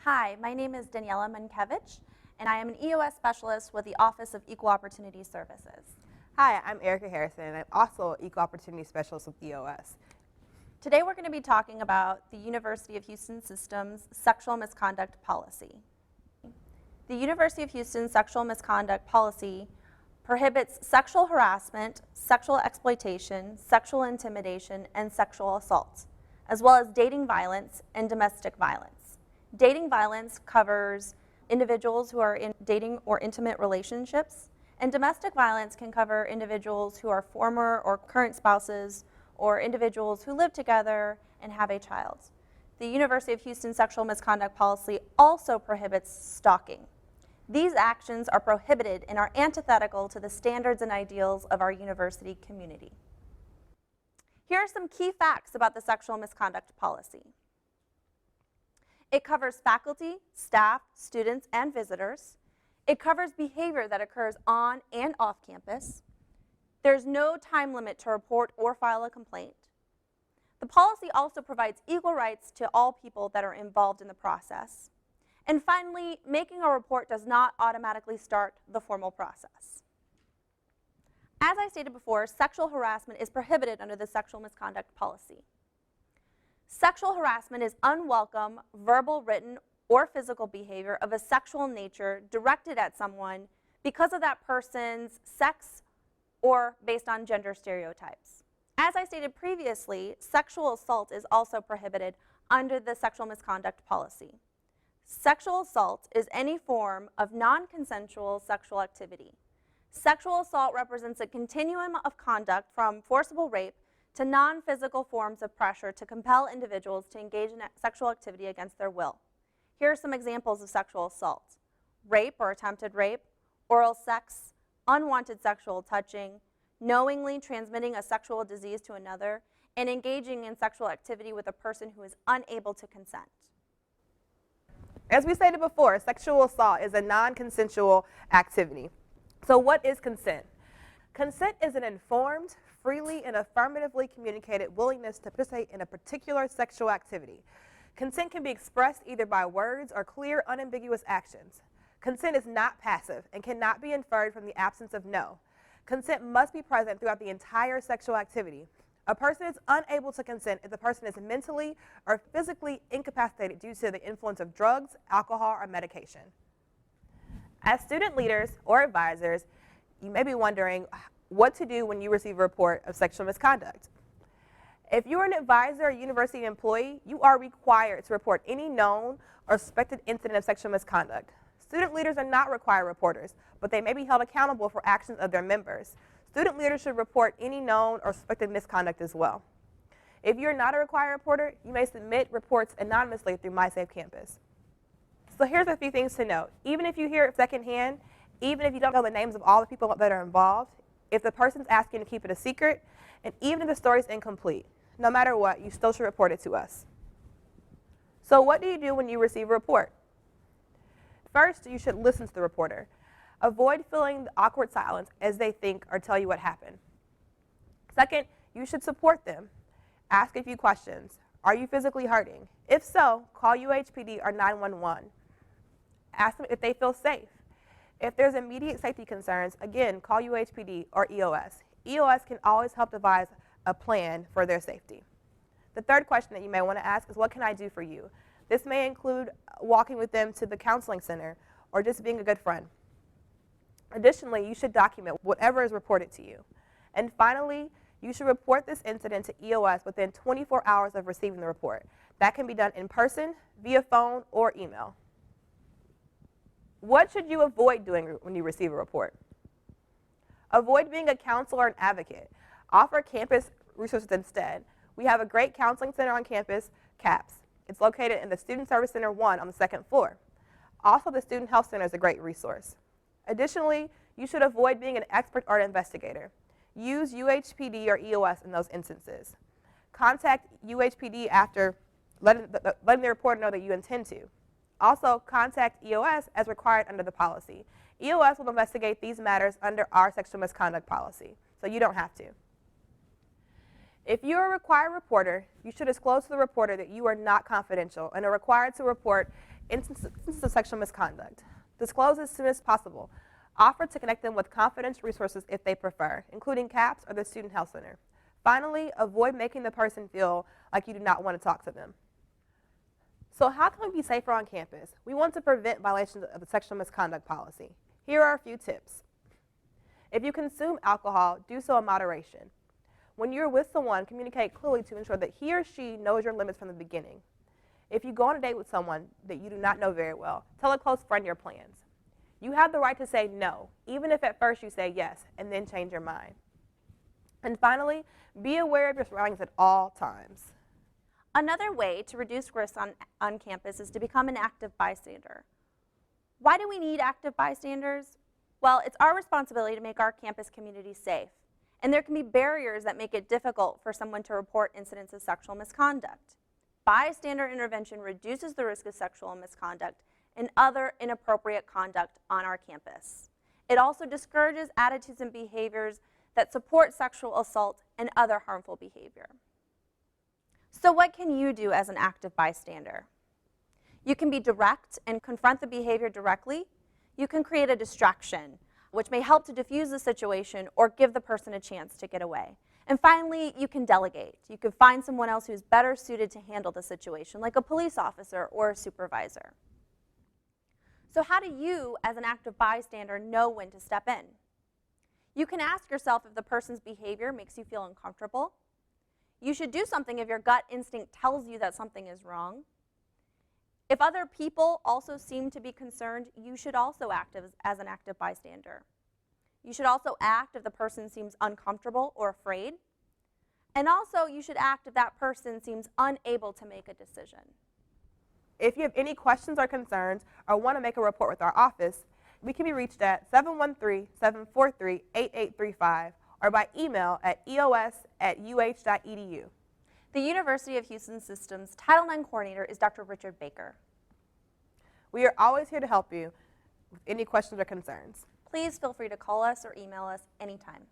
Hi, my name is Daniela Mankevich, and I am an EOS specialist with the Office of Equal Opportunity Services. Hi, I'm Erica Harrison, and I'm also an Equal Opportunity Specialist with EOS. Today we're going to be talking about the University of Houston System's sexual misconduct policy. The University of Houston sexual misconduct policy prohibits sexual harassment, sexual exploitation, sexual intimidation, and sexual assault, as well as dating violence and domestic violence. Dating violence covers individuals who are in dating or intimate relationships, and domestic violence can cover individuals who are former or current spouses or individuals who live together and have a child. The University of Houston sexual misconduct policy also prohibits stalking. These actions are prohibited and are antithetical to the standards and ideals of our university community. Here are some key facts about the sexual misconduct policy. It covers faculty, staff, students, and visitors. It covers behavior that occurs on and off campus. There's no time limit to report or file a complaint. The policy also provides equal rights to all people that are involved in the process. And finally, making a report does not automatically start the formal process. As I stated before, sexual harassment is prohibited under the sexual misconduct policy. Sexual harassment is unwelcome, verbal, written, or physical behavior of a sexual nature directed at someone because of that person's sex or based on gender stereotypes. As I stated previously, sexual assault is also prohibited under the sexual misconduct policy. Sexual assault is any form of non-consensual sexual activity. Sexual assault represents a continuum of conduct from forcible rape to non-physical forms of pressure to compel individuals to engage in sexual activity against their will. Here are some examples of sexual assault: rape or attempted rape, oral sex, unwanted sexual touching, knowingly transmitting a sexual disease to another, and engaging in sexual activity with a person who is unable to consent. As we stated before, sexual assault is a non-consensual activity. So what is consent? Consent is an informed, freely, and affirmatively communicated willingness to participate in a particular sexual activity. Consent can be expressed either by words or clear, unambiguous actions. Consent is not passive and cannot be inferred from the absence of no. Consent must be present throughout the entire sexual activity. A person is unable to consent if the person is mentally or physically incapacitated due to the influence of drugs, alcohol, or medication. As student leaders or advisors, you may be wondering what to do when you receive a report of sexual misconduct. If you are an advisor or university employee, you are required to report any known or suspected incident of sexual misconduct. Student leaders are not required reporters, but they may be held accountable for actions of their members. Student leaders should report any known or suspected misconduct as well. If you're not a required reporter, you may submit reports anonymously through MySafe Campus. So here's a few things to note. Even if you hear it secondhand, even if you don't know the names of all the people that are involved, if the person's asking to keep it a secret, and even if the story is incomplete, no matter what, you still should report it to us. So what do you do when you receive a report? First, you should listen to the reporter. Avoid feeling the awkward silence as they think or tell you what happened. Second, you should support them. Ask a few questions. Are you physically hurting? If so, call UHPD or 911. Ask them if they feel safe. If there's immediate safety concerns, again, call UHPD or EOS. EOS can always help devise a plan for their safety. The third question that you may want to ask is, what can I do for you? This may include walking with them to the counseling center or just being a good friend. Additionally, you should document whatever is reported to you. And finally, you should report this incident to EOS within 24 hours of receiving the report. That can be done in person, via phone, or email. What should you avoid doing when you receive a report? Avoid being a counselor and advocate. Offer campus resources instead. We have a great counseling center on campus, CAPS. It's located in the Student Service Center 1 on the second floor. Also, the Student Health Center is a great resource. Additionally, you should avoid being an expert or an investigator. Use UHPD or EOS in those instances. Contact UHPD after letting the reporter know that you intend to. Also, contact EOS as required under the policy. EOS will investigate these matters under our sexual misconduct policy, so you don't have to. If you are a required reporter, you should disclose to the reporter that you are not confidential and are required to report Instances of sexual misconduct. Disclose as soon as possible. Offer to connect them with confidential resources if they prefer, including CAPS or the Student Health Center. Finally, avoid making the person feel like you do not want to talk to them. So how can we be safer on campus? We want to prevent violations of the sexual misconduct policy. Here are a few tips. If you consume alcohol, do so in moderation. When you're with someone, communicate clearly to ensure that he or she knows your limits from the beginning. If you go on a date with someone that you do not know very well, tell a close friend your plans. You have the right to say no, even if at first you say yes, and then change your mind. And finally, be aware of your surroundings at all times. Another way to reduce risk on campus is to become an active bystander. Why do we need active bystanders? Well, it's our responsibility to make our campus community safe. And there can be barriers that make it difficult for someone to report incidents of sexual misconduct. Bystander intervention reduces the risk of sexual misconduct and other inappropriate conduct on our campus. It also discourages attitudes and behaviors that support sexual assault and other harmful behavior. So what can you do as an active bystander? You can be direct and confront the behavior directly. You can create a distraction, which may help to diffuse the situation or give the person a chance to get away. And finally, you can delegate. You can find someone else who's better suited to handle the situation, like a police officer or a supervisor. So how do you, as an active bystander, know when to step in? You can ask yourself if the person's behavior makes you feel uncomfortable. You should do something if your gut instinct tells you that something is wrong. If other people also seem to be concerned, you should also act as an active bystander. You should also act if the person seems uncomfortable or afraid. And also, you should act if that person seems unable to make a decision. If you have any questions or concerns or want to make a report with our office, we can be reached at 713-743-8835 or by email at eos@uh.edu. The University of Houston System's Title IX coordinator is Dr. Richard Baker. We are always here to help you with any questions or concerns. Please feel free to call us or email us anytime.